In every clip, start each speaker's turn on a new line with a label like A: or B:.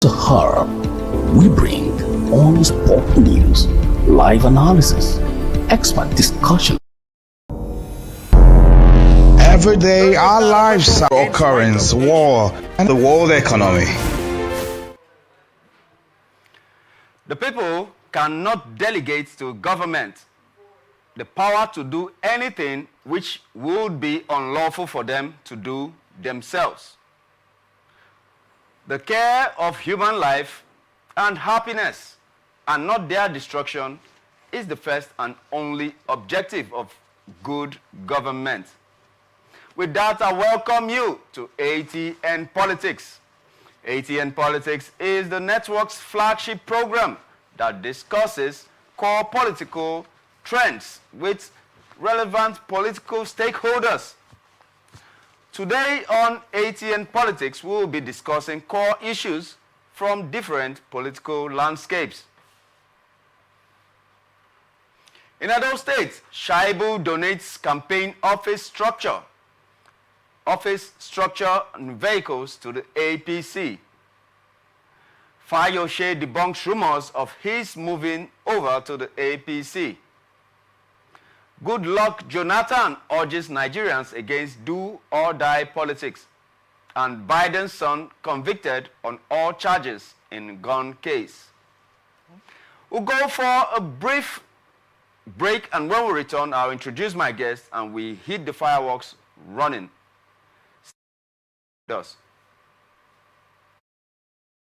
A: Sahara, we bring on-spot news, live analysis, expert discussion.
B: Every day, our lives are occurrence, war, and the world economy.
C: The people cannot delegate to government the power to do anything which would be unlawful for them to do themselves. The care of human life and happiness, and not their destruction, is the first and only objective of good government. With that, I welcome you to ATN Politics. ATN Politics is the network's flagship program that discusses core political trends with relevant political stakeholders. Today on ATN Politics, we will be discussing core issues from different political landscapes. In Edo State, Shaibu donates campaign office structure and vehicles to the APC. Fayose debunks rumors of his moving over to the APC. Goodluck Jonathan urges Nigerians against do-or-die politics. And Biden's son convicted on all charges in gun case. We'll go for a brief break, and when we return, I'll introduce my guest and we hit the fireworks running. Does.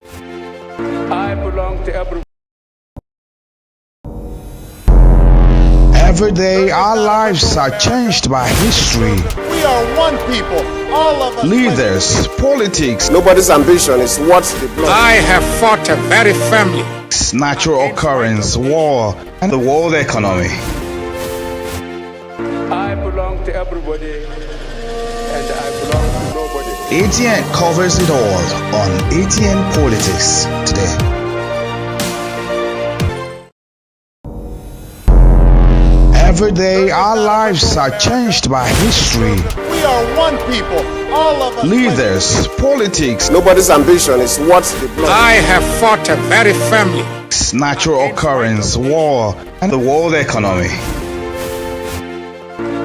D: I belong to everyone.
B: Every day, our lives are changed by history.
E: We are one people, all of us.
B: Leaders, politics,
E: Nobody's ambition is what they belong.
D: I have fought a very firmly.
B: natural occurrence, war, and the world economy.
D: I belong to everybody, and I belong to nobody.
B: ATN covers it all on ATN Politics today. Every day, our lives are changed by history.
E: We are one people, all of us.
B: Leaders, politics,
E: Nobody's ambition is what they belong.
D: I have fought a very firmly.
B: natural occurrence, war, and the world economy.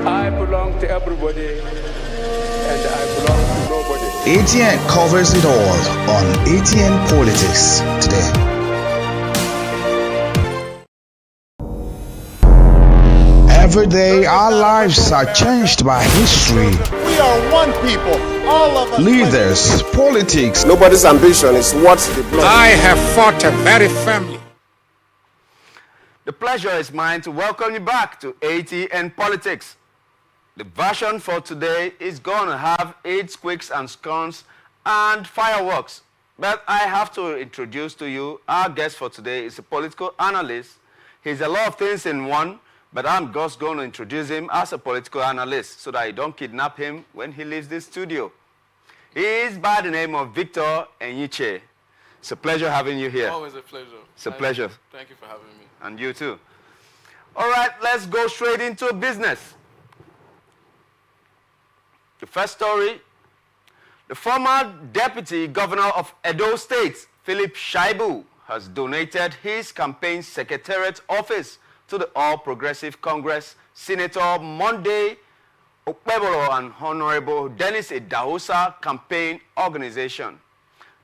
D: I belong to everybody, and I belong to nobody.
B: ATN covers it all on ATN Politics today. Every day, our lives are changed by history.
E: We are one people, all of us.
B: Leaders, politics,
E: Nobody's ambition is what they belong.
D: I have fought a very firmly.
C: The pleasure is mine to welcome you back to ATN Politics. The version for today is going to have 8 squeaks and scones and fireworks. But I have to introduce to you our guest for today is a political analyst. He's a lot of things in one, but I'm just going to introduce him as a political analyst so that I don't kidnap him when he leaves this studio. He is by the name of Victor Enyiche. It's a pleasure having you here.
F: Always a pleasure.
C: It's a pleasure.
F: Thank you for having me.
C: And you too. All right, let's go straight into business. The first story, the former deputy governor of Edo State, Philip Shaibu, has donated his campaign secretariat office to the All Progressive Congress Senator Monday Okpebolo and Honorable Dennis Idahosa campaign organization.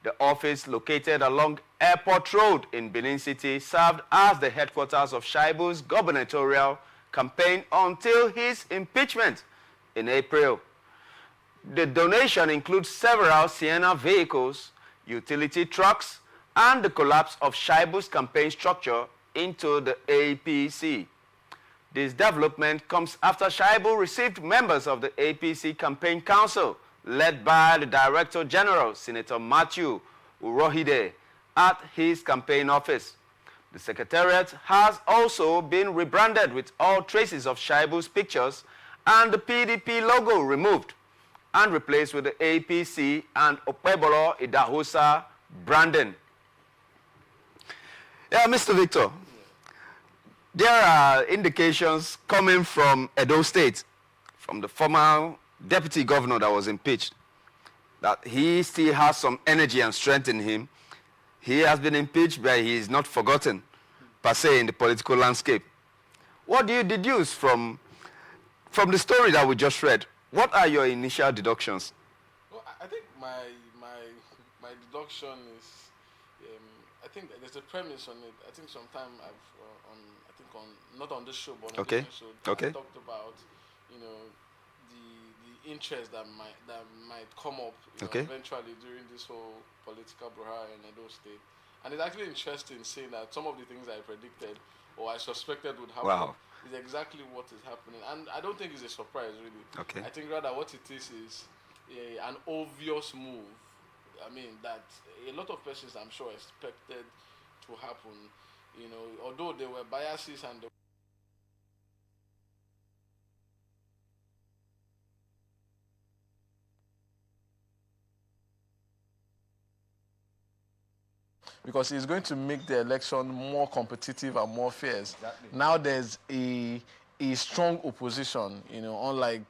C: The office, located along Airport Road in Benin City, served as the headquarters of Shaibu's gubernatorial campaign until his impeachment in April. The donation includes several Sienna vehicles, utility trucks, and the collapse of Shaibu's campaign structure into the APC. This development comes after Shaibu received members of the APC Campaign Council, led by the Director General, Senator Matthew Urohide, at his campaign office. The secretariat has also been rebranded with all traces of Shaibu's pictures and the PDP logo removed and replaced with the APC and Okpebolo Idahosa branding. Yeah, Mr. Victor, there are indications coming from Edo State, from the former deputy governor that was impeached, that he still has some energy and strength in him. He has been impeached, but he is not forgotten, per se, in the political landscape. What do you deduce from the story that we just read? What are your initial deductions?
F: Well, I think my deduction is, I think there's a premise on it. I think sometime not on this show, but on
C: Okay.
F: this episode,
C: Okay.
F: I talked about, the interest that might come up
C: Okay.
F: eventually during this whole political brouhaha in Edo State. And it's actually interesting seeing that some of the things I predicted or I suspected would happen
C: Wow.
F: is exactly what is happening. And I don't think it's a surprise, really.
C: Okay.
F: I think rather what it is an obvious move. I mean, that a lot of persons, I'm sure, expected to happen. Although there were biases and because it's going to make the election more competitive and more fierce. Exactly. Now there's a strong opposition, unlike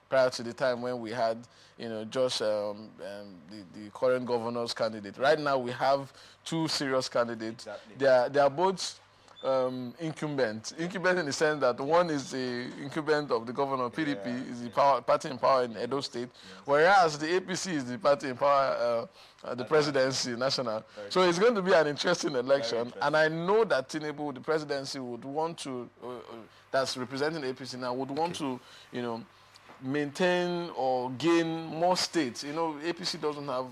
F: prior to the time when we had, just the current governor's candidate. Right now we have two serious candidates. Exactly. They are both incumbent in the sense that one is the incumbent of the governor, PDP, is the party in power in Edo State, whereas the APC is the party in power, the presidency, national. So it's going to be an interesting election, and I know that Tinubu, the presidency, would want to, that's representing the APC now, would want to, maintain or gain more states. APC doesn't have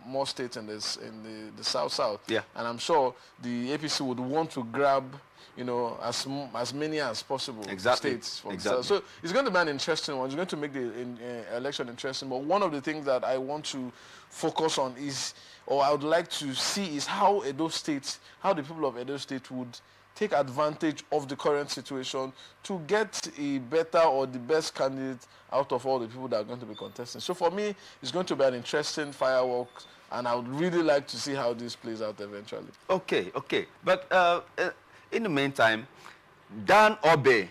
F: more states in the south.
C: Yeah.
F: And I'm sure the APC would want to grab, as many as possible states from the south. So it's going to be an interesting one. It's going to make the election interesting. But one of the things that I want to focus on is, or I would like to see, is how the people of Edo State would take advantage of the current situation to get a better or the best candidate out of all the people that are going to be contesting. So for me, it's going to be an interesting fireworks, and I would really like to see how this plays out eventually.
C: Okay. But in the meantime, Dan Obe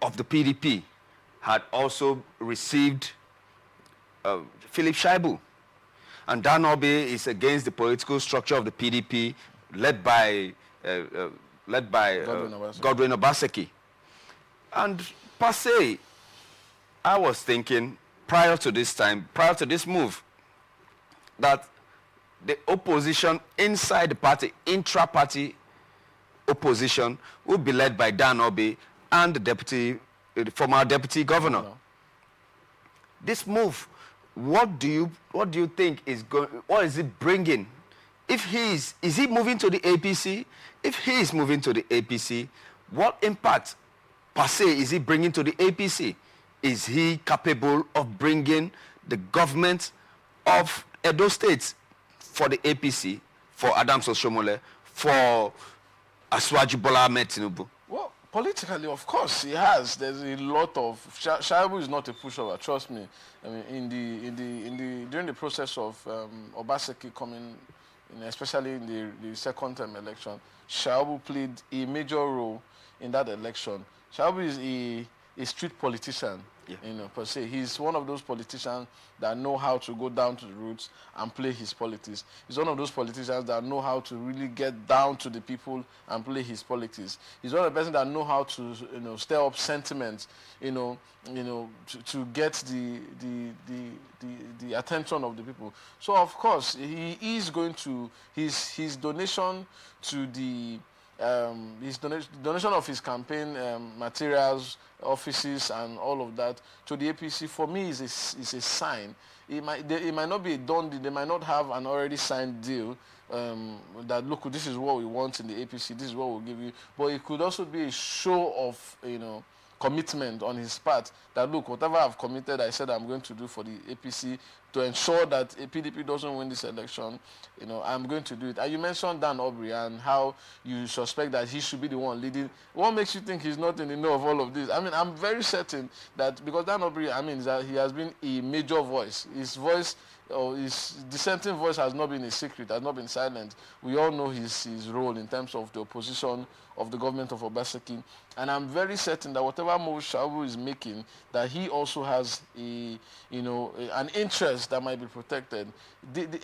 C: of the PDP had also received Philip Shaibu. And Dan Obe is against the political structure of the PDP, led by Godwin Obaseki. And per se, I was thinking prior to this move, that the opposition inside the party, intra-party opposition, would be led by Dan Obe and the former deputy governor. This move, what do you think is going? What is it bringing? If is he moving to the APC? If he is moving to the APC, what impact per se is he bringing to the APC? Is he capable of bringing the government of Edo State for the APC, for Adams Oshiomhole, for Asiwaju Bola Ahmed Tinubu?
F: Well, politically, of course, he has. There's a lot of Shaibu is not a pushover. Trust me. I mean, during the process of Obaseki coming, especially in the second term election, Shaibu played a major role in that election. Shaibu is a street politician, per se. He's one of those politicians that know how to go down to the roots and play his politics. He's one of those politicians that know how to really get down to the people and play his politics. He's one of the person that know how to, stir up sentiments, to get the attention of the people. So of course he is going to his donation to the his donation of his campaign materials, offices, and all of that to the APC, for me, is a sign. It might not be a done deal. They might not have an already signed deal that, look, this is what we want in the APC, this is what we'll give you. But it could also be a show of, commitment on his part that, look, whatever I've committed, I said I'm going to do for the APC to ensure that a PDP doesn't win this election, I'm going to do it. And you mentioned Dan Obe and how you suspect that he should be the one leading. What makes you think he's not in the know of all of this? I mean, I'm very certain that because Dan Obe, that he has been a major voice. His voice his dissenting voice has not been a secret, has not been silent. We all know his role in terms of the opposition of the government of Obaseki. And I'm very certain that whatever move Shaibu is making, that he also has an interest that might be protected.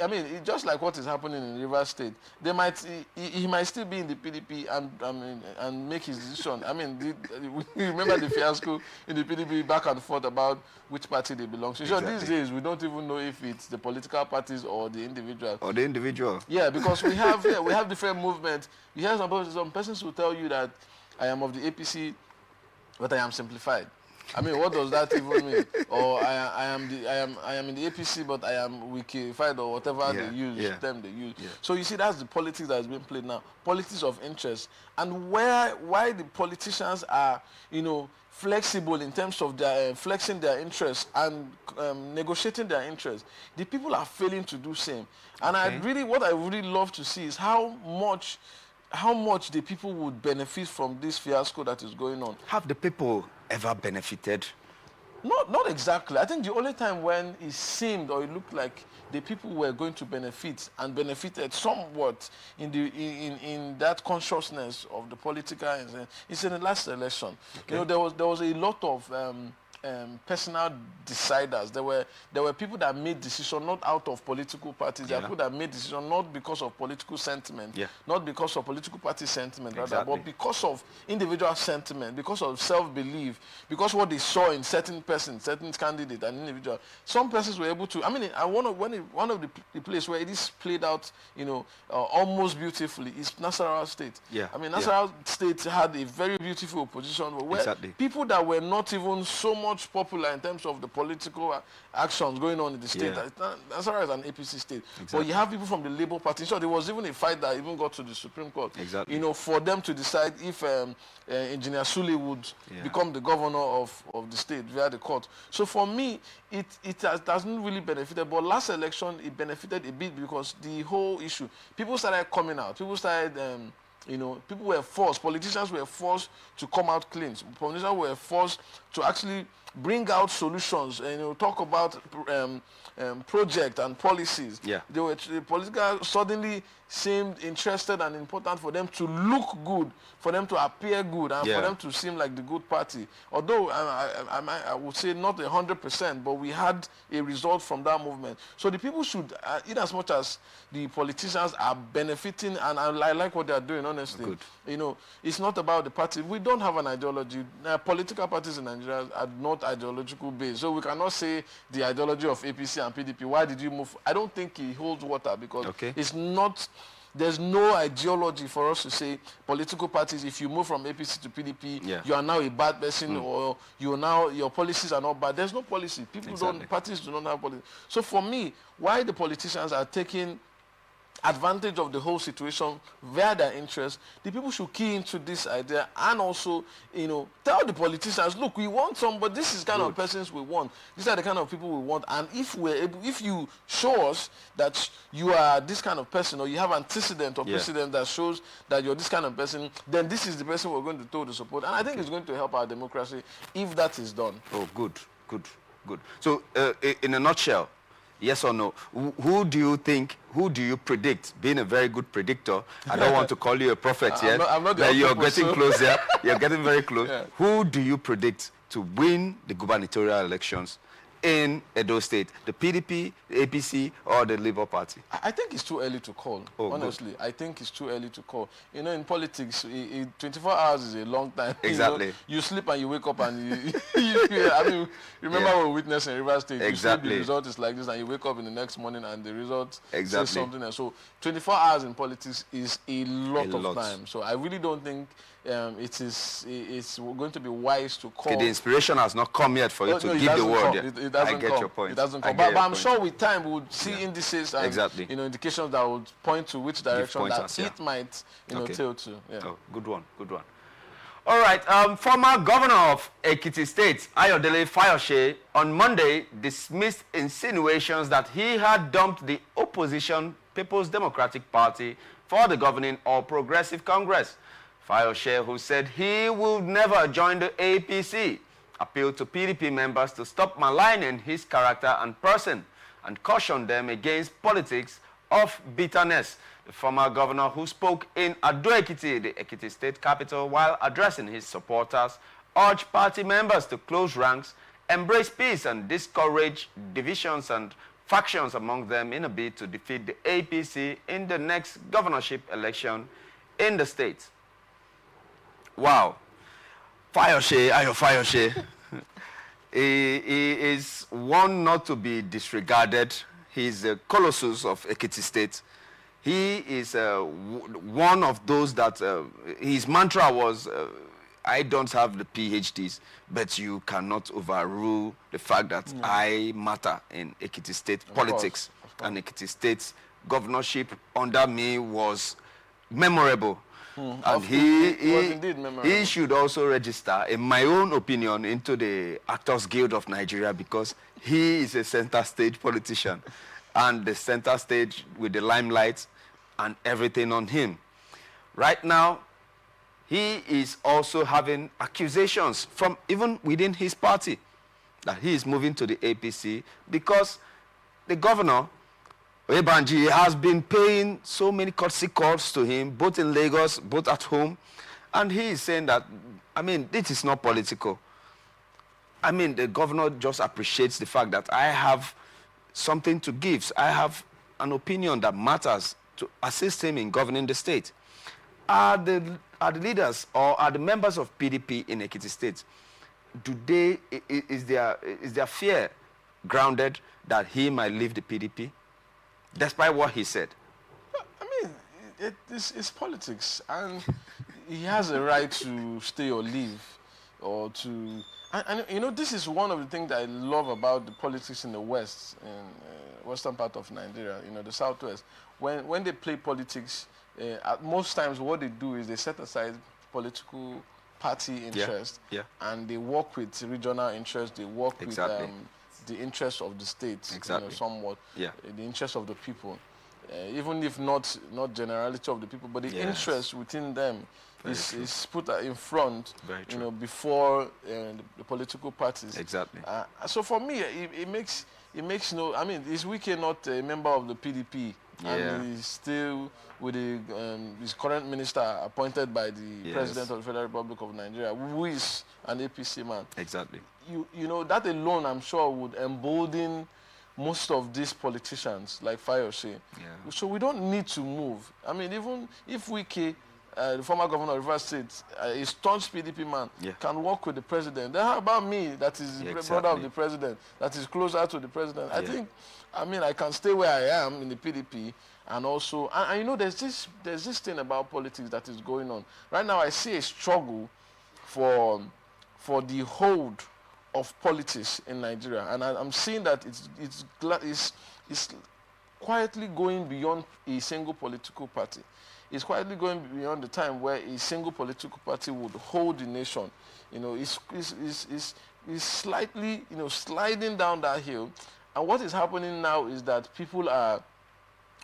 F: I mean, just like what is happening in Rivers State, he might still be in the PDP and make his decision. I mean, we remember the fiasco in the PDP back and forth about which party they belong to. So these days, we don't even know if it's the political parties or the individual.
C: Or the individual.
F: Yeah, because we have different movements. You hear some persons will tell you that I am of the APC, but I am simplified. I mean, what does that even mean? Or I am in the APC, but I am wikified, or whatever term they use. Yeah. So you see, that's the politics that is being played now. Politics of interest, and why the politicians are, flexible in terms of their flexing their interests and negotiating their interests. The people are failing to do same. And what I really love to see is how much the people would benefit from this fiasco that is going on.
C: Have the people ever benefited?
F: Not exactly. I think the only time when it seemed or it looked like the people were going to benefit and benefited somewhat in that consciousness of the political is in the last election. Okay. There was a lot of personal deciders. There were people that made decisions not out of political parties. There are people that made decisions not because of political sentiment, not because of political party sentiment, rather, but because of individual sentiment, because of self-belief, because what they saw in certain persons, certain candidate, and individual. Some persons were able to. I mean, one of the place where it is played out, almost beautifully is Nasarawa State.
C: Yeah.
F: I mean, Nasarawa State had a very beautiful opposition where people that were not even so much popular in terms of the political actions going on in the state. Nasarawa is an APC state. Exactly. But you have people from the Labour Party. So there was even a fight that even got to the Supreme Court. Exactly. For them to decide if Engineer Sule would become the governor of the state via the court. So for me, it doesn't really benefited. But last election, it benefited a bit because the whole issue, people started coming out. People started... people were forced, politicians were forced to come out clean. Politicians were forced to actually bring out solutions and talk about projects and policies. Yeah. The political suddenly seemed interested and important for them to look good, for them to appear good, and for them to seem like the good party. Although I would say not 100%, but we had a result from that movement. So the people should, in as much as the politicians are benefiting, and I like what they are doing, honestly. Good. It's not about the party. We don't have an ideology. Political parties in Nigeria are not ideological based. So we cannot say the ideology of APC and PDP. Why did you move? I don't think it holds water because it's not. There's no ideology for us to say political parties, if you move from APC to PDP, you are now a bad person or your policies are not bad. There's no policy. Parties do not have policy. So for me, why the politicians are taking advantage of the whole situation via their interest, the people should key into this idea and also, tell the politicians, look, we want somebody, this is the kind of persons we want. These are the kind of people we want. And if you show us that you are this kind of person, or you have antecedent or precedent that shows that you're this kind of person, then this is the person we're going to total support. And I think it's going to help our democracy if that is done.
C: Oh, good. So, in a nutshell, yes or no? Who do you predict? Being a very good predictor, I don't want to call you a prophet yet.
F: I'm not the
C: you're getting close there. You're getting very close. Yeah. Who do you predict to win the gubernatorial elections in Edo State? The PDP, the APC, or the Labour Party?
F: I think it's too early to call. Honestly, good. I think it's too early to call. In politics, 24 hours is a long time.
C: Exactly.
F: You sleep and you wake up and remember what we witnessed in Rivers State.
C: Exactly.
F: The result is like this, and you wake up in the next morning and the result says something else. So 24 hours in politics is a lot of time. So I really don't think it's going to be wise to call.
C: Okay, the inspiration has not come yet for you to give the word.
F: It doesn't
C: I get your point.
F: It doesn't come. But I'm sure with time we would see indices and indications that would point to which direction that it might tilt to. Yeah.
C: Oh, good one. All right. Former governor of Ekiti State, Ayodele Fayose, on Monday dismissed insinuations that he had dumped the opposition People's Democratic Party for the governing All Progressive Congress. Fayose, who said he will never join the APC, appealed to PDP members to stop maligning his character and person and cautioned them against politics of bitterness. The former governor, who spoke in Ado-Ekiti, the Ekiti state capital, while addressing his supporters, urged party members to close ranks, embrace peace, and discourage divisions and factions among them in a bid to defeat the APC in the next governorship election in the state. Wow. Fayose, Ayo Fayose. He is one not to be disregarded. He's a colossus of Ekiti State. He is one of those that his mantra was, I don't have the PhDs, but you cannot overrule the fact that I matter in Ekiti State politics.
F: Of course.
C: And Ekiti State's governorship under me was memorable. And he should also register, in my own opinion, into the Actors Guild of Nigeria, because he is a center stage politician. And the center stage with the limelight and everything on him. Right now, he is also having accusations from even within his party that he is moving to the APC because the governor, Oyebanji, has been paying so many courtesy calls to him, both in Lagos, both at home. And he is saying that, I mean, this is not political. I mean, the governor just appreciates the fact that I have something to give. I have an opinion that matters to assist him in governing the state. Are the leaders or are the members of PDP in Ekiti State, is their fear grounded that he might leave the PDP, despite what he said?
F: I mean, it's politics, and he has a right to stay or leave, or to... And you know, this is one of the things that I love about the politics in the West, in western part of Nigeria, you know, the Southwest. When they play politics, at most times what they do is they set aside political party interest, and they work with regional interests, they work with the interests of the state, you know, somewhat, the interests of the people. Even if not generality of the people, but the interest within them is put in front, you know, before the political parties.
C: Exactly.
F: So for me, it makes no. I mean, is Wike not a member of the PDP, and he's still with his current minister appointed by the President of the Federal Republic of Nigeria, who is an APC man.
C: Exactly.
F: You know, that alone, I'm sure, would embolden most of these politicians, like Fayose. So we don't need to move. I mean, even if Wike, the former governor of Rivers State, a staunch PDP man, can work with the president, then how about me, that is the brother of the president, that is closer to the president? I think, I mean, I can stay where I am in the PDP, and also, and you know, there's this thing about politics that is going on. Right now, I see a struggle for the hold of politics in Nigeria, and I'm seeing that it's quietly going beyond a single political party. It's quietly going beyond the time where a single political party would hold the nation. You know, it's slightly, you know, sliding down that hill. And what is happening now is that people are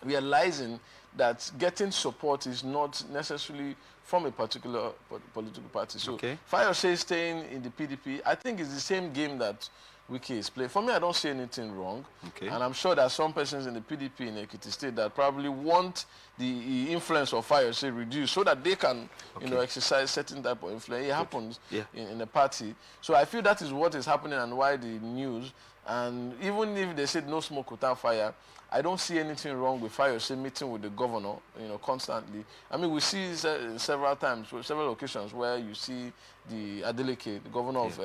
F: realizing that getting support is not necessarily from a particular political party. So Fayose staying in the PDP, I think it's the same game that Wike is playing. For me, I don't see anything wrong. And I'm sure there are some persons in the PDP in Ekiti State that probably want the influence of Fayose reduced so that they can, you know, exercise certain type of influence. It happens in the party. So I feel that is what is happening and why the news. And even if they said no smoke without fire, I don't see anything wrong with Fayose meeting with the governor, you know, constantly. I mean, we see several times, several occasions where you see the Adeleke, the governor of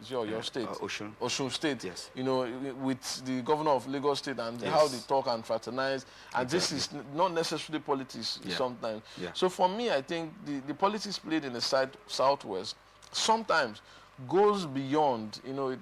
F: your state, Osun State, you know, with the governor of Lagos State, and how they talk and fraternize. And this is not necessarily politics sometimes. So for me, I think the politics played in the Southwest sometimes goes beyond, you know,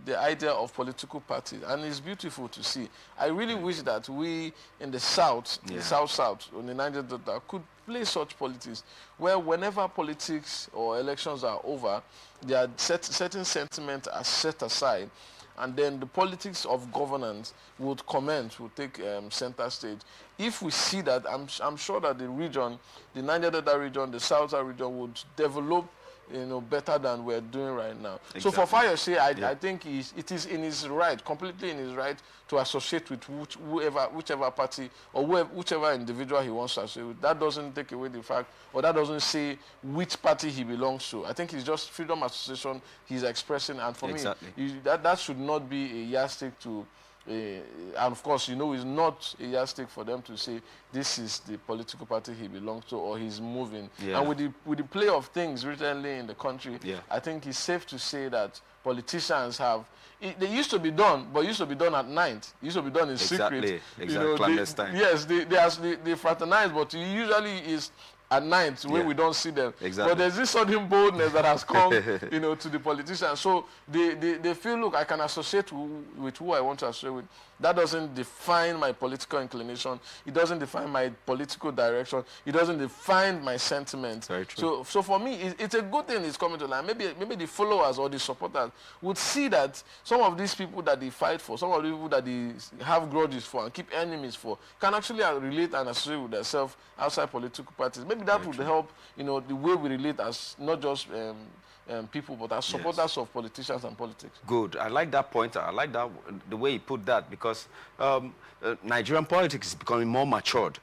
F: the idea of political parties, and it's beautiful to see. I really wish that we in the South, the South, on the Niger Delta, could play such politics, where whenever politics or elections are over, there are certain sentiments are set aside, and then the politics of governance would commence, would take center stage. If we see that, I'm sure that the region, the Niger Delta region, the Southern region would develop better than we're doing right now.
C: Exactly.
F: So for Fayose, I think it is in his right, completely in his right, to associate with whichever party or whichever individual he wants to associate with. That doesn't take away the fact, or that doesn't say which party he belongs to. I think it's just freedom association he's expressing, and for me, that should not be a yardstick to. And of course, it's not a yardstick for them to say this is the political party he belongs to or he's moving. And with the play of things recently in the country, I think it's safe to say that politicians have. They used to be done, but used to be done at night. Used to be done in secret.
C: Exactly, clandestine.
F: They fraternize, but it usually is at night when we don't see them.
C: Exactly.
F: But there's this sudden boldness that has come, to the politicians. So they feel, look, I can associate with who I want to associate with. That doesn't define my political inclination. It doesn't define my political direction. It doesn't define my sentiment.
C: Very true.
F: So for me, it's a good thing it's coming to line. Maybe the followers or the supporters would see that some of these people that they fight for, some of the people that they have grudges for and keep enemies for, can actually relate and associate with themselves outside political parties. Maybe that would help, the way we relate as not just people, but as supporters of politicians and politics.
C: Good. I like that point. I like that the way you put that, because Nigerian politics is becoming more matured.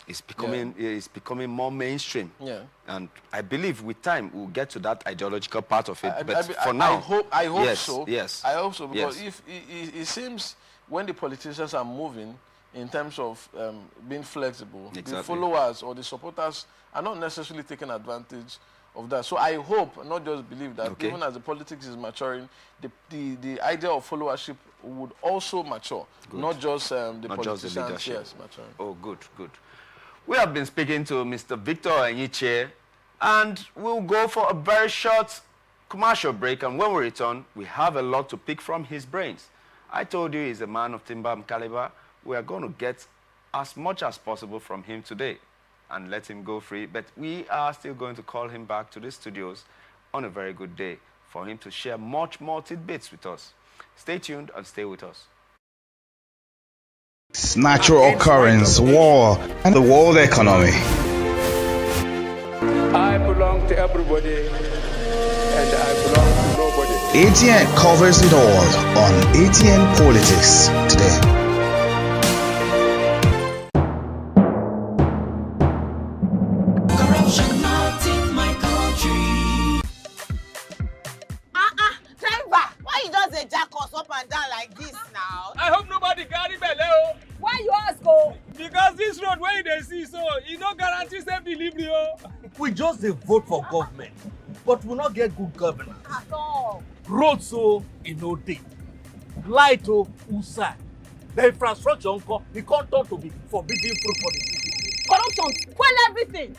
C: It's becoming more mainstream. Yeah. And I believe with time we'll get to that ideological part of it. But for now,
F: I hope so.
C: Yes.
F: I hope so, because if it seems when the politicians are moving in terms of being flexible, the followers or the supporters are not necessarily taking advantage of that. So I hope, not just believe that, even as the politics is maturing, the idea of followership would also mature, not just the politicians. Maturing.
C: Oh, good. We have been speaking to Mr. Victor Enyiche, and we'll go for a very short commercial break, and when we return, we have a lot to pick from his brains. I told you he's a man of timber and caliber. We are going to get as much as possible from him today and let him go free, but we are still going to call him back to the studios on a very good day for him to share much more tidbits with us. Stay tuned and stay with us.
B: Natural occurrence, war, and the world economy.
D: I belong to everybody, and I belong to nobody.
B: ATN covers it all on ATN Politics today.
G: I hope nobody carry belle. Why you ask? Oh? Because this road where they see, so it no guarantee safe delivery.
H: We just vote for government, but we not get good governance.
G: At all.
H: Road so no day. Light outside. The infrastructure we can't turn to be forbidden fruit for the people.
G: Corruption, spoil everything.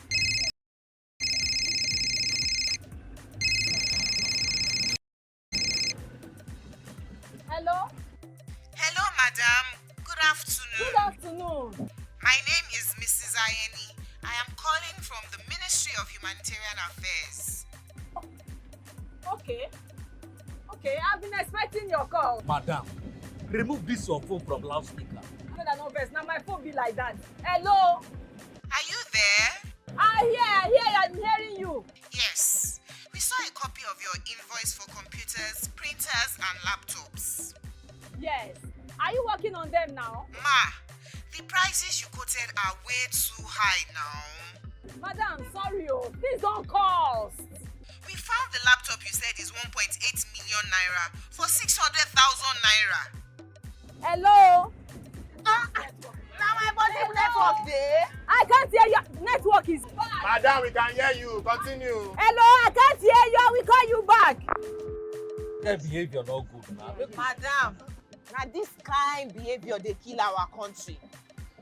G: Hello?
I: Hello, madam. Good afternoon.
G: Good afternoon.
I: My name is Mrs. Ayeni. I am calling from the Ministry of Humanitarian Affairs.
G: Okay. I've been expecting your call.
H: Madam, remove this your phone from loudspeaker.
G: Now my phone be like that. Hello?
I: Are you there?
G: I hear, I'm hearing you.
I: Yes. We saw a copy of your invoice for computers, printers, and laptops.
G: Yes. Are you working on them now?
I: Ma, the prices you quoted are way too high now.
G: Madam, sorry, please don't cost.
I: We found the laptop you said is 1.8 million naira for 600,000 naira.
G: Hello?
I: Now my body network there.
G: I can't hear you. Network is bad.
E: Madam, we can hear you. Continue.
G: Hello, I can't hear you. We call you back.
H: That behavior not good now.
J: Madam, now this kind behavior they kill our country.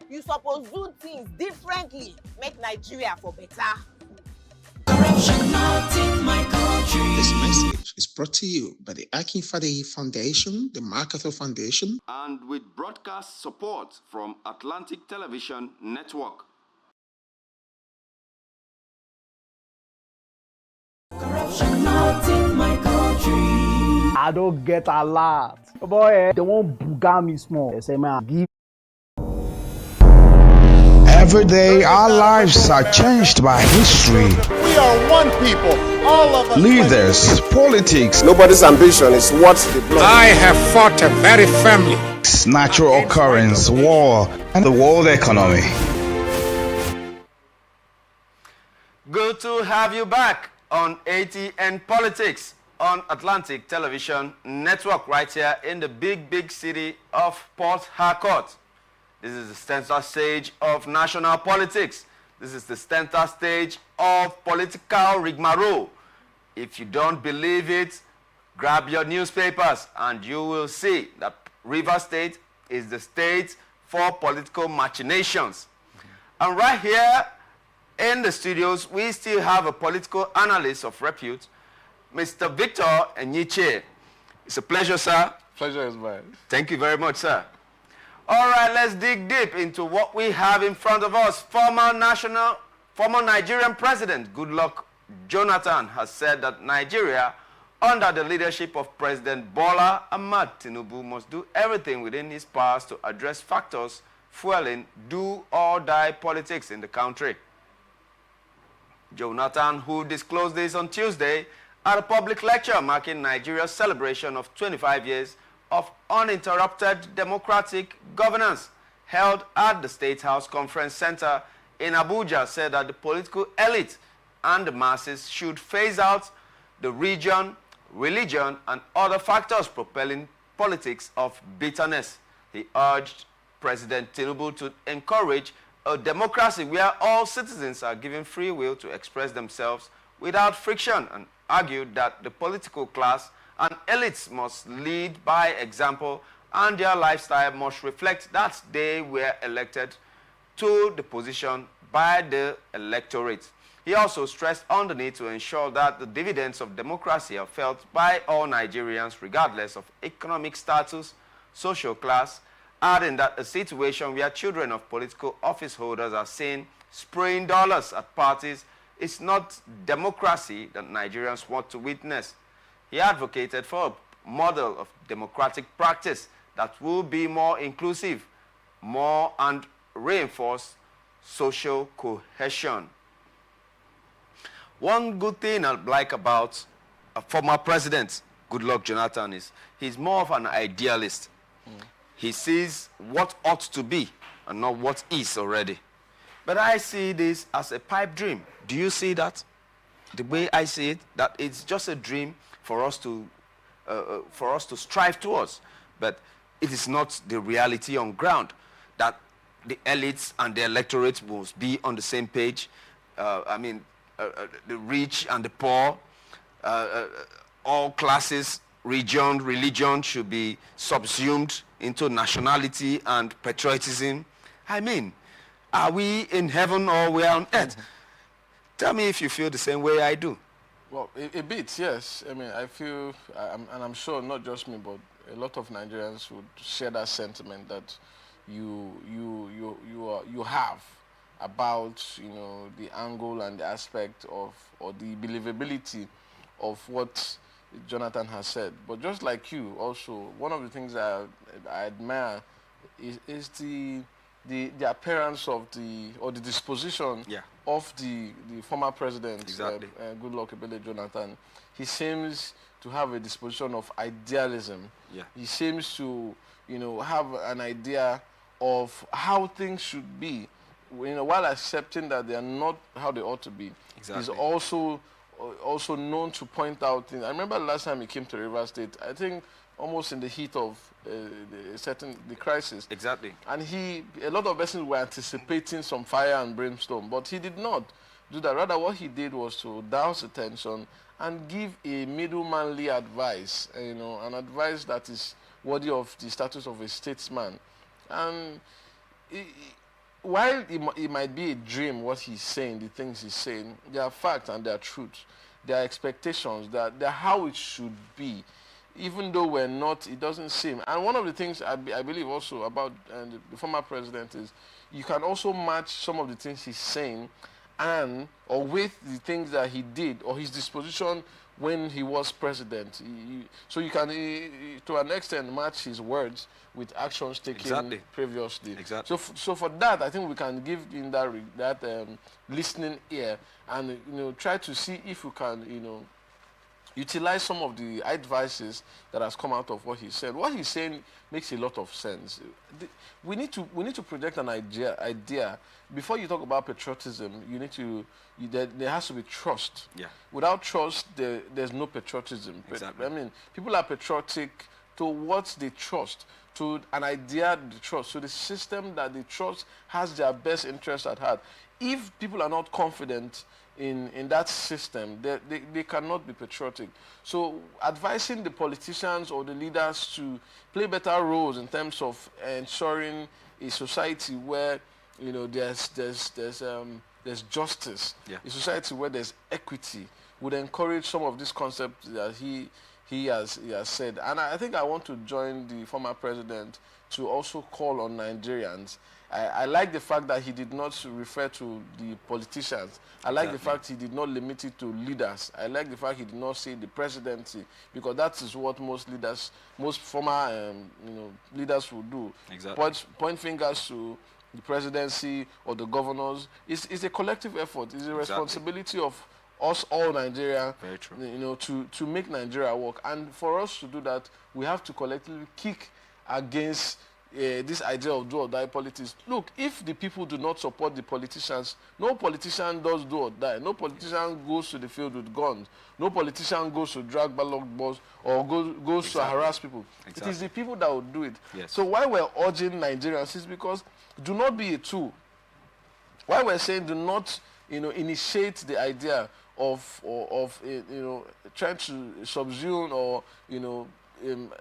J: You suppose do things differently, make Nigeria for better.
K: Corruption not in my country. This message is brought to you by the Akinfade Foundation, the MacArthur Foundation,
C: and with broadcast support from Atlantic Television Network.
K: Corruption not in my country.
L: I don't get a lot. Boy, they won't booga me small. They say, man, give.
B: Every day, our lives are changed by history.
E: We are one people, all of us.
B: Leaders, politics.
E: Nobody's ambition is what the blood.
M: I have fought a very firmly.
B: Natural occurrence, war, and the world economy.
C: Good to have you back on ATN Politics on Atlantic Television Network right here in the big city of Port Harcourt. This is the center stage of national politics. This is the center stage of political rigmarole. If you don't believe it, grab your newspapers and you will see that Rivers State is the state for political machinations. And right here in the studios, we still have a political analyst of repute, Mr. Victor Enyiche. It's a pleasure, sir.
F: Pleasure is mine.
C: Thank you very much, sir. All right, let's dig deep into what we have in front of us. Former Nigerian President Goodluck Jonathan has said that Nigeria, under the leadership of President Bola Ahmed Tinubu, must do everything within his powers to address factors fueling do-or-die politics in the country. Jonathan, who disclosed this on Tuesday at a public lecture marking Nigeria's celebration of 25 years of uninterrupted democratic governance held at the State House Conference Center in Abuja, said that the political elite and the masses should phase out the region, religion, and other factors propelling politics of bitterness. He urged President Tinubu to encourage a democracy where all citizens are given free will to express themselves without friction, and argued that the political class and elites must lead by example and their lifestyle must reflect that they were elected to the position by the electorate. He also stressed on the need to ensure that the dividends of democracy are felt by all Nigerians regardless of economic status, social class, adding that a situation where children of political office holders are seen spraying dollars at parties is not democracy that Nigerians want to witness. He advocated for a model of democratic practice that will be more inclusive, more and reinforce social cohesion. One good thing I like about a former president, Goodluck Jonathan, is he's more of an idealist. He sees what ought to be and not what is already. But I see this as a pipe dream. Do you see that? The way I see it, that it's just a dream for us to strive towards. But it is not the reality on ground that the elites and the electorate must be on the same page. The rich and the poor, all classes, region, religion should be subsumed into nationality and patriotism. I mean, are we in heaven or we are on earth? Tell me if you feel the same way I do.
F: Well, a bit, yes. I mean, I feel, and I'm sure not just me, but a lot of Nigerians would share that sentiment that you have about, you know, the angle and the aspect of, or the believability of what Jonathan has said. But just like you, also, one of the things I admire is the appearance of the disposition of the former president, Goodluck Ebele Jonathan. He seems to have a disposition of idealism. He seems to, you know, have an idea of how things should be, you know, while accepting that they are not how they ought to be. He's also known to point out things. I remember last time he came to Rivers State, I think almost in the heat of the crisis. And a lot of persons were anticipating some fire and brimstone, but he did not do that. Rather, what he did was to douse the tension and give a middlemanly advice, you know, an advice that is worthy of the status of a statesman. And while it might be a dream, what he's saying, the things he's saying, they are facts and they are truths. They are expectations, they're how it should be. Even though we're not, it doesn't seem. And one of the things I believe also about the former president is you can also match some of the things he's saying or with the things that he did or his disposition when he was president. So you can, to an extent, match his words with actions taken previously.
C: Exactly.
F: So for that, I think we can give him that listening ear, and try to see if we can utilize some of the advices that has come out of what he said. What he's saying makes a lot of sense. We need to project an idea. Before you talk about patriotism, there has to be trust.
C: Yeah.
F: Without trust, there's no patriotism.
C: Exactly.
F: I mean, people are patriotic to what they trust, to an idea they trust, to the system that they trust has their best interest at heart. If people are not confident in that system, they cannot be patriotic. So advising the politicians or the leaders to play better roles in terms of ensuring a society where there's justice, a society where there's equity, would encourage some of these concepts that he has said. And I think I want to join the former president to also call on Nigerians. I like the fact that he did not refer to the politicians. I like the fact he did not limit it to leaders. I like the fact he did not say the presidency, because that is what most former leaders will do.
C: Exactly.
F: Point fingers to the presidency or the governors. It's a collective effort. It's a responsibility of us all, Nigeria,
C: very true.
F: To make Nigeria work. And for us to do that, we have to collectively kick against this idea of do or die politics. Look, if the people do not support the politicians, no politician does do or die. No politician goes to the field with guns. No politician goes to drag ballot balls or goes to harass people. It is the people that will do it.
C: Yes.
F: So why we're urging Nigerians is because do not be a tool. Why we're saying do not initiate the idea of trying to subsume or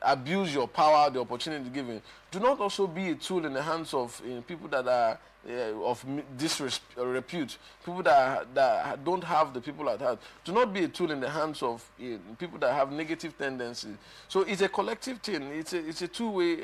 F: abuse your power, the opportunity given. Do not also be a tool in the hands of people that are of disrepute, people that don't have the people at heart. Do not be a tool in the hands of people that have negative tendencies. So it's a collective thing. It's a two-way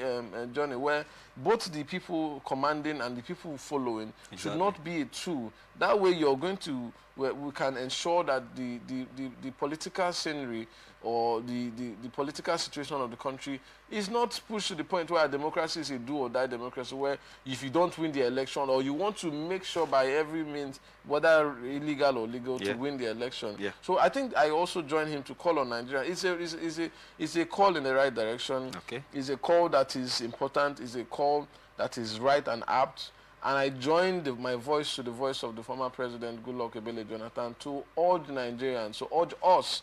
F: journey where both the people commanding and the people following should not be a tool. That way you're going to, we can ensure that the political scenery or the political situation of the country is not pushed to the point where democracy is a do or die democracy, where if you don't win the election, or you want to make sure by every means, whether illegal or legal, to win the election.
C: Yeah.
F: So I think I also join him to call on Nigeria. It's a call in the right direction.
C: Okay.
F: It's a call that is important. It's a call that is right and apt. And I joined my voice to the voice of the former president, Goodluck Ebele Jonathan, to urge Nigerians, to urge us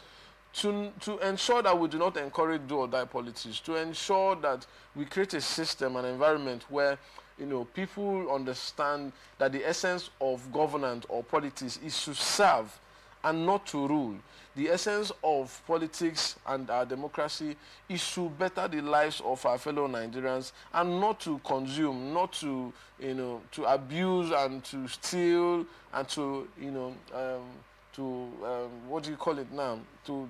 F: to ensure that we do not encourage do or die politics, to ensure that we create a system, an environment where people understand that the essence of governance or politics is to serve and not to rule. The essence of politics and our democracy is to better the lives of our fellow Nigerians and not to consume, not to to abuse and to steal and to what do you call it now? To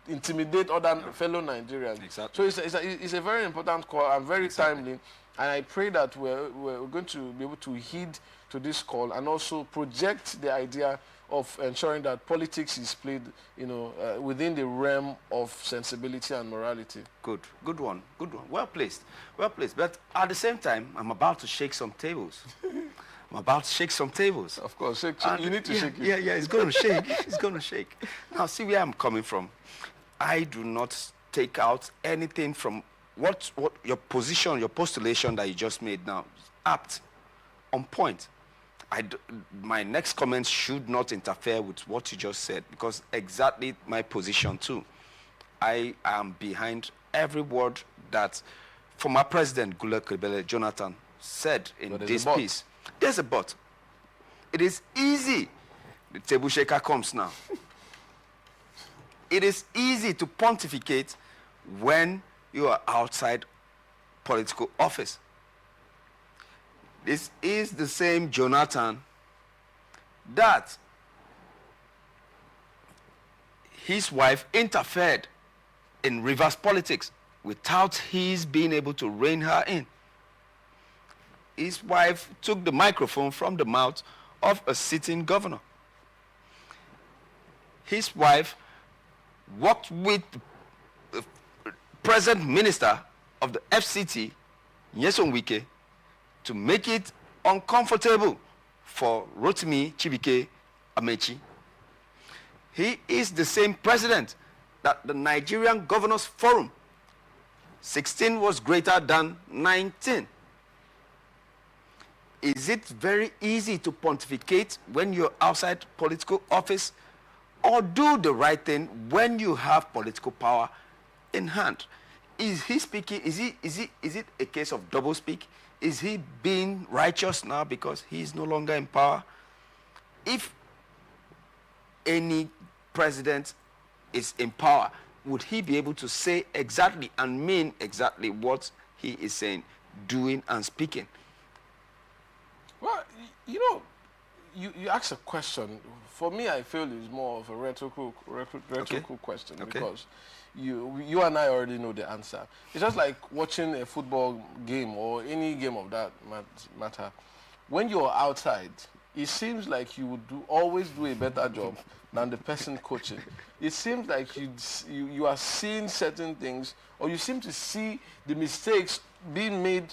F: intimidate other fellow Nigerians.
C: Exactly.
F: So it's a very important call and very timely, and I pray that we're going to be able to heed to this call and also project the idea of ensuring that politics is played, within the realm of sensibility and morality.
C: Good one. Well placed. But at the same time, I'm about to shake some tables.
F: Of course, you need to shake it.
C: Yeah, it's going to shake. It's going to shake. Now, see where I'm coming from. I do not take out anything from what your position, your postulation that you just made now. Apt, on point. My next comment should not interfere with what you just said, because exactly my position too. I am behind every word that former President Goodluck Ebele Jonathan said in this piece. There's a but. It is easy. The table shaker comes now. It is easy to pontificate when you are outside political office. This is the same Jonathan that his wife interfered in Rivers politics without his being able to rein her in. His wife took the microphone from the mouth of a sitting governor. His wife worked with the present minister of the FCT, Nyesom Wike, to make it uncomfortable for Rotimi Chibike Amechi. He is the same president that the Nigerian Governors Forum, 16 was greater than 19. Is it very easy to pontificate when you're outside political office, or do the right thing when you have political power in hand? Is he speaking? Is it a case of double speak? Is he being righteous now because he is no longer in power? If any president is in power, would he be able to say exactly and mean exactly what he is saying, doing, and speaking?
F: Well, you know, you ask a question. For me, I feel it's more of a rhetorical question, because you and I already know the answer. It's just like watching a football game or any game of that matter. When you're outside, it seems like you would always do a better job than the person coaching. It seems like you are seeing certain things, or you seem to see the mistakes being made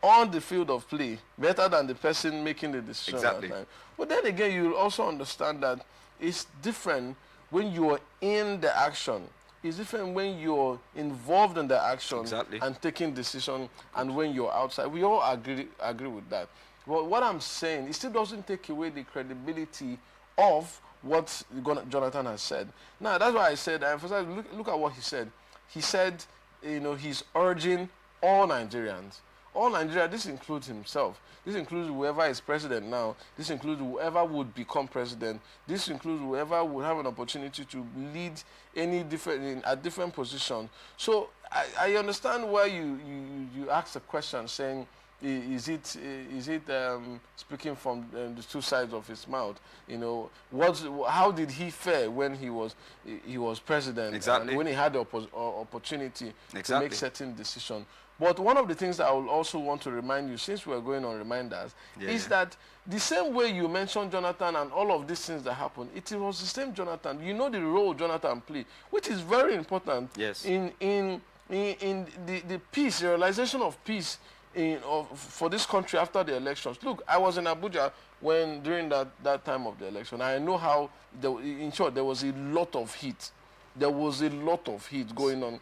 F: on the field of play better than the person making the decision.
C: Exactly.
F: At time. But then again, you'll also understand that it's different when you're in the action. It's different when you're involved in the action and taking decision, and when you're outside. We all agree with that. But what I'm saying, it still doesn't take away the credibility of what Jonathan has said. Now, that's why I said, I emphasize, look at what he said. He said, you know, he's urging all Nigerians. All Nigeria, this includes himself. This includes whoever is president now. This includes whoever would become president. This includes whoever would have an opportunity to lead any different position. So I understand why you asked a question saying, is it speaking from the two sides of his mouth? You know, how did he fare when he was president?
C: Exactly.
F: And when he had the opportunity to make certain decisions. But one of the things that I will also want to remind you, since we're going on reminders, is that the same way you mentioned Jonathan and all of these things that happened, it was the same Jonathan. You know the role Jonathan played, which is very important in the peace, the realization of peace for this country after the elections. Look, I was in Abuja during that time of the election. I know how, in short, there was a lot of heat. There was a lot of heat going on.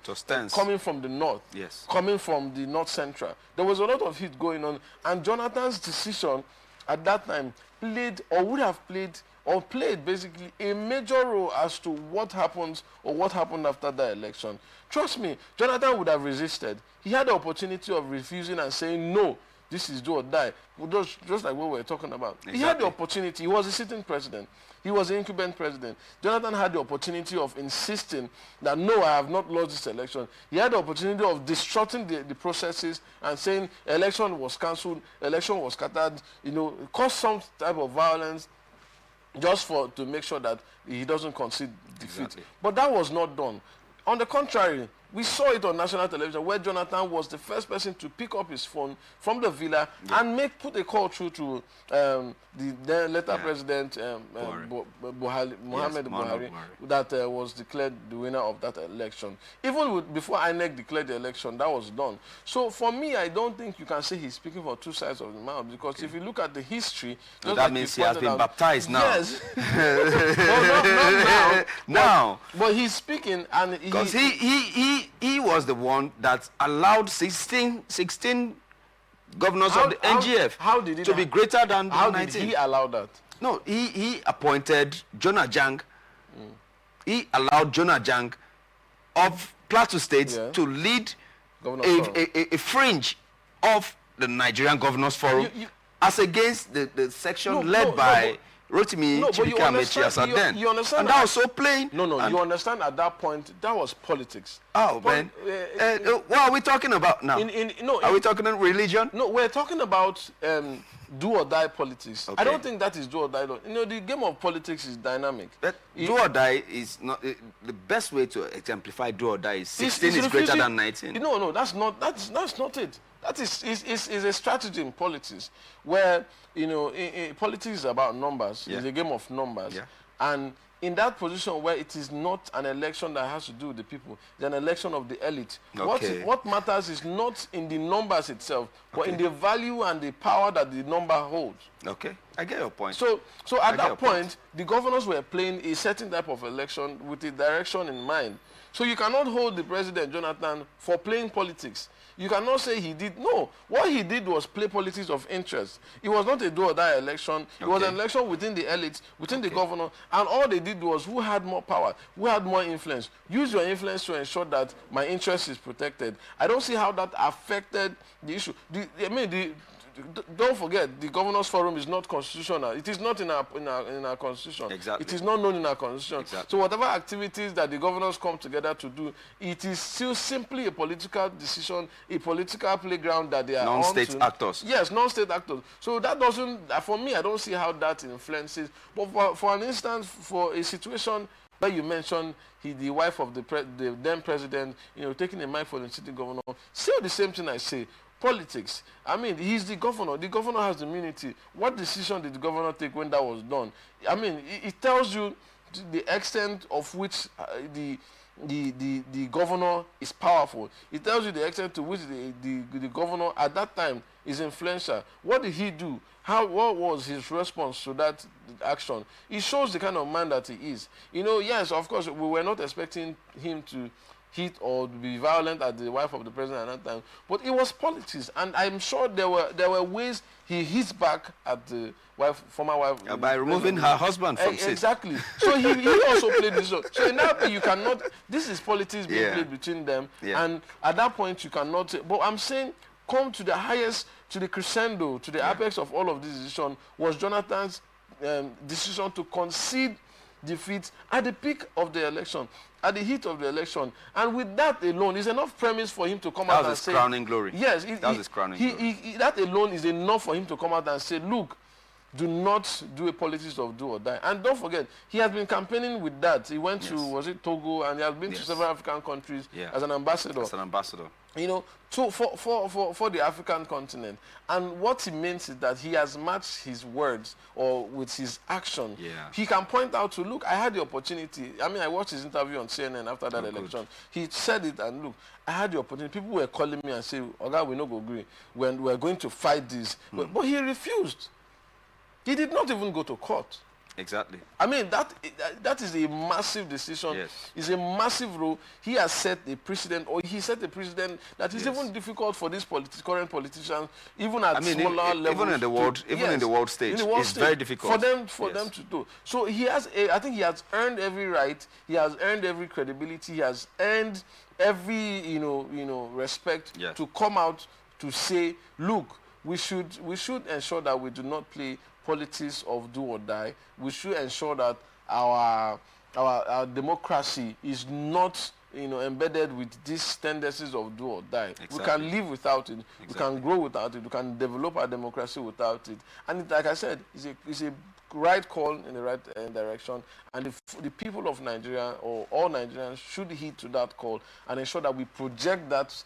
F: Coming from the north.
C: Yes.
F: Coming from the north central. There was a lot of heat going on. And Jonathan's decision at that time played, or would have played, or played basically a major role as to what happens or what happened after that election. Trust me, Jonathan would have resisted. He had the opportunity of refusing and saying, no, this is do or die. Just like what we're talking about. Exactly. He had the opportunity. He was a sitting president. He was the incumbent president. Jonathan had the opportunity of insisting that, no, I have not lost this election. He had the opportunity of disrupting the processes and saying election was cancelled, election was scattered, you know, cause some type of violence just to make sure that he doesn't concede defeat. Exactly. But that was not done. On the contrary, we saw it on national television where Jonathan was the first person to pick up his phone from the villa and put a call through to the then later president Muhammad Buhari that was declared the winner of that election. Even before INEC declared the election, that was done. So for me, I don't think you can say he's speaking for two sides of the mouth, because if you look at the history,
C: so that means he has been baptized now.
F: Yes. Well, not
C: now.
F: But he's speaking, and
C: because he was the one that allowed 16 governors of the NGF to be greater than 19.
F: How did he allow that?
C: No, he appointed Jonah Jang. He allowed Jonah Jang of Plateau State to lead a fringe of the Nigerian Governors Forum as against the section led by Rotimi Chibike Amechi as at then. And that was so plain.
F: You understand at that point, that was politics.
C: Oh, man. What are we talking about now? Are we talking about religion?
F: No, we're talking about do or die politics. Okay. I don't think that is do or die. You know, the game of politics is dynamic.
C: But do or die is not the best way to exemplify do or die. Is 16 is greater than 19.
F: No, that's not it. That is a strategy in politics where, you know, politics is about numbers. It's a game of numbers. And in that position where it is not an election that has to do with the people, it's an election of the elite.
C: Okay.
F: What matters is not in the numbers itself, but in the value and the power that the number holds.
C: Okay, I get your point.
F: So at that point, the governors were playing a certain type of election with a direction in mind. So you cannot hold the president, Jonathan, for playing politics. You cannot say he did. No, what he did was play politics of interest. It was not a do or die election. It was an election within the elites, within the governor, and all they did was who had more power, who had more influence. Use your influence to ensure that my interest is protected. I don't see how that affected the issue. Don't forget, the Governors Forum is not constitutional. It is not in our constitution.
C: Exactly.
F: It is not known in our constitution.
C: Exactly.
F: So whatever activities that the governors come together to do, it is still simply a political decision, a political playground that they are
C: non-state actors.
F: Yes, non-state actors. So that doesn't, for me, I don't see how that influences. But for an instance, for a situation where you mentioned the wife of the then president, taking a mic for the sitting governor, still the same thing I say. Politics. I mean, he's the governor. The governor has the immunity. What decision did the governor take when that was done? I mean, it tells you the extent of which the governor is powerful. It tells you the extent to which the governor at that time is influential. What did he do? What was his response to that action? It shows the kind of man that he is. Yes, of course, we were not expecting him to hit or be violent at the wife of the president at that time, but it was politics, and I'm sure there were ways he hit back at the former wife
C: by removing her husband from seat.
F: Exactly. So he also played this role. So in that way, you cannot. This is politics being played between them, and at that point you cannot. But I'm saying, come to the highest, to the crescendo, to the apex of all of this decision was Jonathan's decision to concede defeat at the peak of the election, at the heat of the election. And with that alone is enough premise for him to come out and say...
C: That was his crowning glory.
F: Yes.
C: That was his crowning glory.
F: That alone is enough for him to come out and say, look, do not do a politics of do or die. And don't forget, he has been campaigning with that. He went to, was it Togo, and he has been to several African countries as an ambassador.
C: As an ambassador.
F: For the African continent. And what he means is that he has matched his words or with his action. He can point out to, look, I had the opportunity. I mean, I watched his interview on CNN after that election. He said it, and look, I had the opportunity. People were calling me and saying, Oga, we no go agree. We're going to fight this. But he refused. He did not even go to court.
C: Exactly.
F: I mean, that is a massive decision. It's a massive role. He has set a precedent, or he set a precedent that is even difficult for these current politicians, even at smaller levels.
C: Even in the world, in the world stage, it's very difficult
F: for them to do. So he has, I think, he has earned every right. He has earned every credibility. He has earned every respect to come out to say, look, we should ensure that we do not play politics of do or die. We should ensure that our democracy is not embedded with these tendencies of do or die. We can live without it. We can grow without it. We can develop our democracy without it. And like I said, it's a right call in the right direction. And the people of Nigeria, or all Nigerians, should heed to that call and ensure that we project that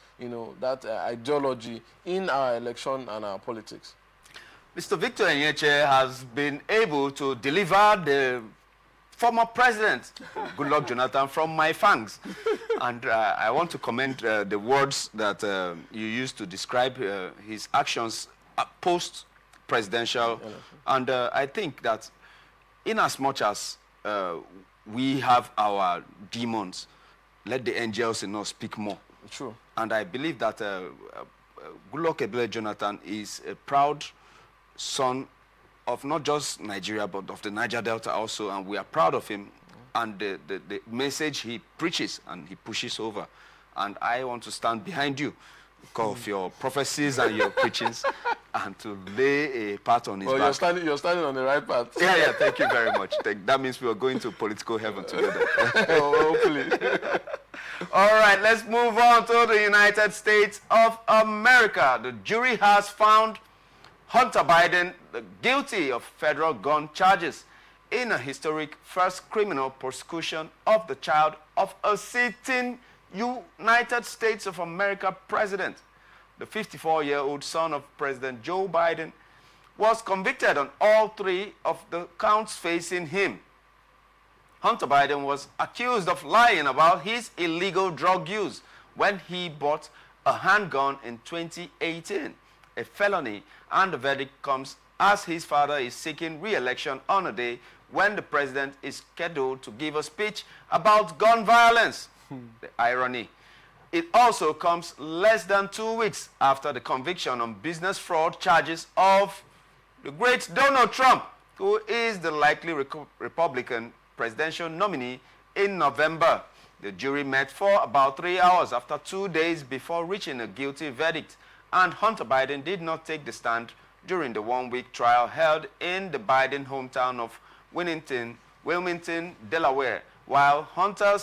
F: that ideology in our election and our politics.
C: Mr. Victor Enyeche has been able to deliver the former president, Goodluck Jonathan, from my fangs. And I want to commend the words that you used to describe his actions post-presidential. And I think that in as much as we have our demons, let the angels in us speak more.
F: True.
C: And I believe that Goodluck Ebele Jonathan is a proud son of not just Nigeria, but of the Niger Delta also, and we are proud of him and the message he preaches and he pushes over. And I want to stand behind you because of your prophecies and your preachings, and to lay a part on his back.
F: You're standing on the right path.
C: Yeah, thank you very much. That means we are going to political heaven together.
F: Hopefully.
C: All right, let's move on to the United States of America. The jury has found Hunter Biden guilty of federal gun charges in a historic first criminal prosecution of the child of a sitting United States of America president. The 54-year-old son of President Joe Biden was convicted on all three of the counts facing him. Hunter Biden was accused of lying about his illegal drug use when he bought a handgun in 2018, a felony, and the verdict comes as his father is seeking re-election on a day when the president is scheduled to give a speech about gun violence. The irony. It also comes less than 2 weeks after the conviction on business fraud charges of the great Donald Trump, who is the likely Republican presidential nominee in November. The jury met for about 3 hours after 2 days before reaching a guilty verdict, and Hunter Biden did not take the stand during the one-week trial held in the Biden hometown of Wilmington, Delaware, while Hunter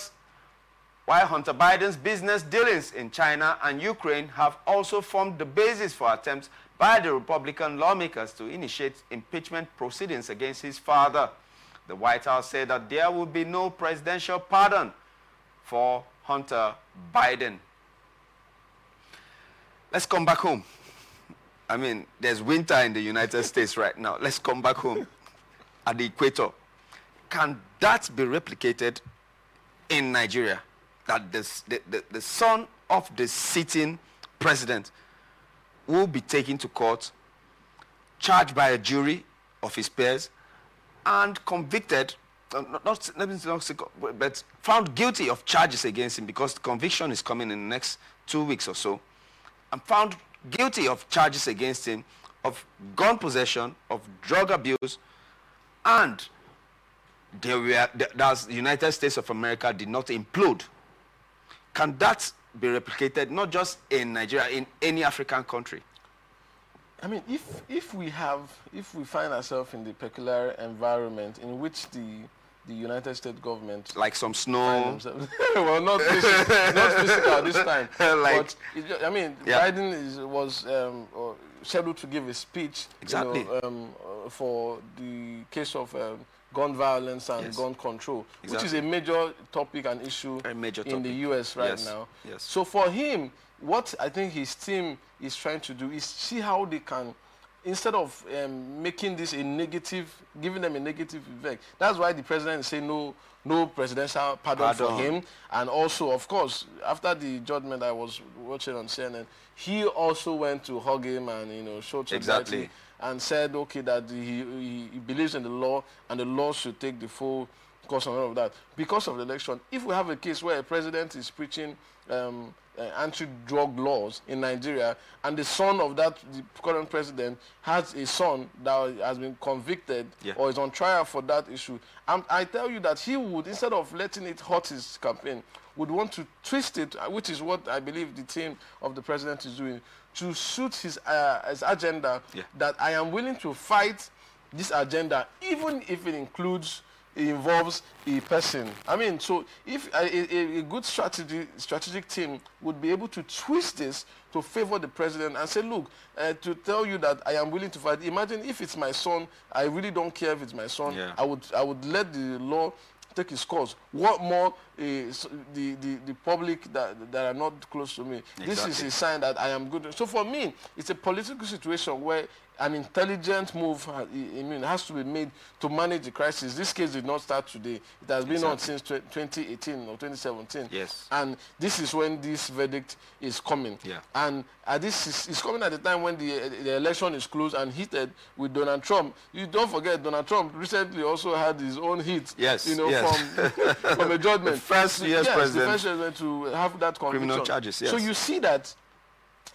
C: Biden's business dealings in China and Ukraine have also formed the basis for attempts by the Republican lawmakers to initiate impeachment proceedings against his father. The White House said that there will be no presidential pardon for Hunter Biden. Let's come back home. I mean, there's winter in the United States right now. Let's come back home at the equator. Can that be replicated in Nigeria? That the son of the sitting president will be taken to court, charged by a jury of his peers, and convicted, but found guilty of charges against him, because the conviction is coming in the next 2 weeks or so, and found guilty of charges against him of gun possession, of drug abuse, and the United States of America did not implode. Can that be replicated not just in Nigeria, in any African country?
F: I mean, if we find ourselves in the peculiar environment in which the United States government,
C: like some snow,
F: well, not physical this time, but I mean,
C: yeah.
F: Biden was scheduled to give a speech,
C: exactly,
F: for the case of gun violence and
C: yes.
F: gun control,
C: exactly.
F: which is a major topic and issue in the U.S. right
C: yes.
F: now.
C: Yes.
F: So for him, what I think his team is trying to do is see how they can, instead of making this a negative, giving them a negative effect. That's why the president is saying no presidential pardon for him. And also, of course, after the judgment I was watching on CNN, he also went to hug him and showed solidarity and said, okay, that he believes in the law and the law should take the full course on all of that. Because of the election, if we have a case where a president is preaching anti-drug laws in Nigeria, and the son of the current president has a son that has been convicted or is on trial for that issue, I tell you that he would, instead of letting it hurt his campaign, would want to twist it, which is what I believe the team of the president is doing, to suit his agenda, that I am willing to fight this agenda, even if it involves a person. I mean, so if a good strategic team would be able to twist this to favor the president and say, look, to tell you that I am willing to fight. Imagine if it's my son, I really don't care if it's my son. I would let the law take its course. What more the public that are not close to me? Exactly. This is a sign that I am good. So for me, it's a political situation where an intelligent move has to be made to manage the crisis. This case did not start today. It has been on since 2018 or 2017.
C: Yes.
F: And this is when this verdict is coming. And this is coming at the time when the election is close and heated with Donald Trump. You don't forget, Donald Trump recently also had his own hit. From a judgment.
C: The first U.S. president.
F: The first president to have that conviction.
C: Criminal charges,
F: So you see that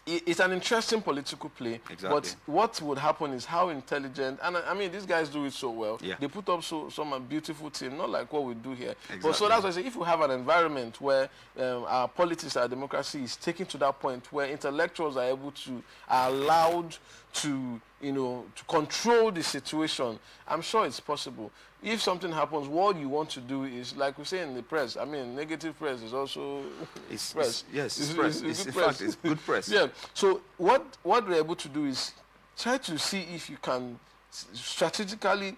F: it's an interesting political play, but what would happen is how intelligent, and I mean, these guys do it so well. They put up some beautiful team, not like what we do here. But so that's why I say, if we have an environment where our politics, our democracy is taken to that point where intellectuals are allowed to control the situation, I'm sure it's possible. If something happens, what you want to do is, like we say in the press, I mean, negative press is also press.
C: It's press. In fact, it's good press.
F: Yeah. So what we're able to do is try to see if you can strategically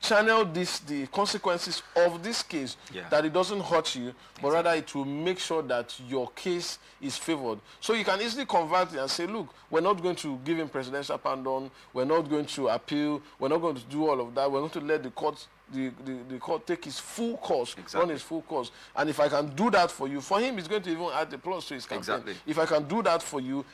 F: channel the consequences of this case, that it doesn't hurt you, but rather it will make sure that your case is favored. So you can easily convert it and say, look, we're not going to give him presidential pardon, we're not going to appeal, we're not going to do all of that, we're going to let the courts take his full course,
C: Exactly.
F: run his full course. And if I can do that for you, for him, it's going to even add the plus to his campaign.
C: Exactly.
F: If I can do that for you,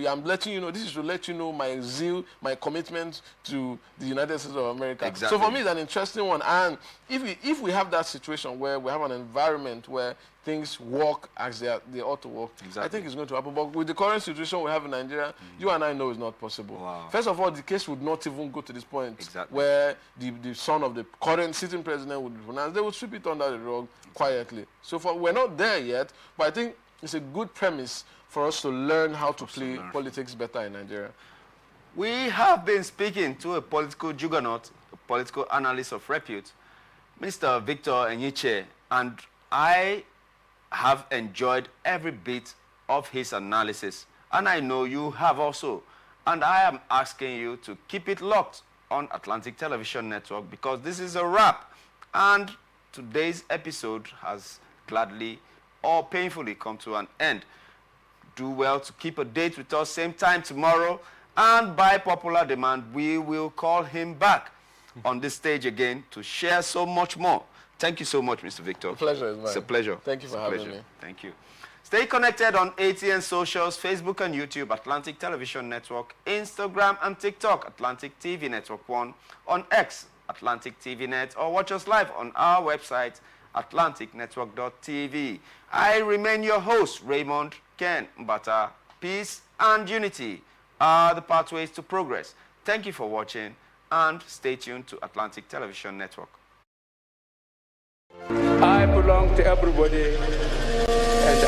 F: I'm letting you know, this is to let you know my zeal, my commitment to the United States of America.
C: Exactly.
F: So for me, it's an interesting one. And if we have that situation where we have an environment where things work as they ought to work,
C: Exactly.
F: I think it's going to happen. But with the current situation we have in Nigeria, you and I know it's not possible.
C: Wow.
F: First of all, the case would not even go to this point
C: Exactly.
F: where the son of the current sitting president would be pronounced. They would sweep it under the rug quietly. So we're not there yet, but I think it's a good premise for us to learn how to play politics better in Nigeria.
C: We have been speaking to a political juggernaut, a political analyst of repute, Mr. Victor Enyiche, and I have enjoyed every bit of his analysis, and I know you have also. And I am asking you to keep it locked on Atlantic Television Network, because this is a wrap, and today's episode has gladly or painfully come to an end. Do well to keep a date with us same time tomorrow, and by popular demand, we will call him back on this stage again to share so much more. Thank you so much, Mr. Victor.
F: The pleasure is mine.
C: It's a pleasure.
F: Thank you for having me.
C: Thank you. Stay connected on ATN socials, Facebook and YouTube, Atlantic Television Network, Instagram and TikTok, Atlantic TV Network 1, on X, Atlantic TV Net, or watch us live on our website, atlanticnetwork.tv. I remain your host, Raymond Ken Mbata. Peace and unity are the pathways to progress. Thank you for watching, and stay tuned to Atlantic Television Network.
D: I belong to everybody, and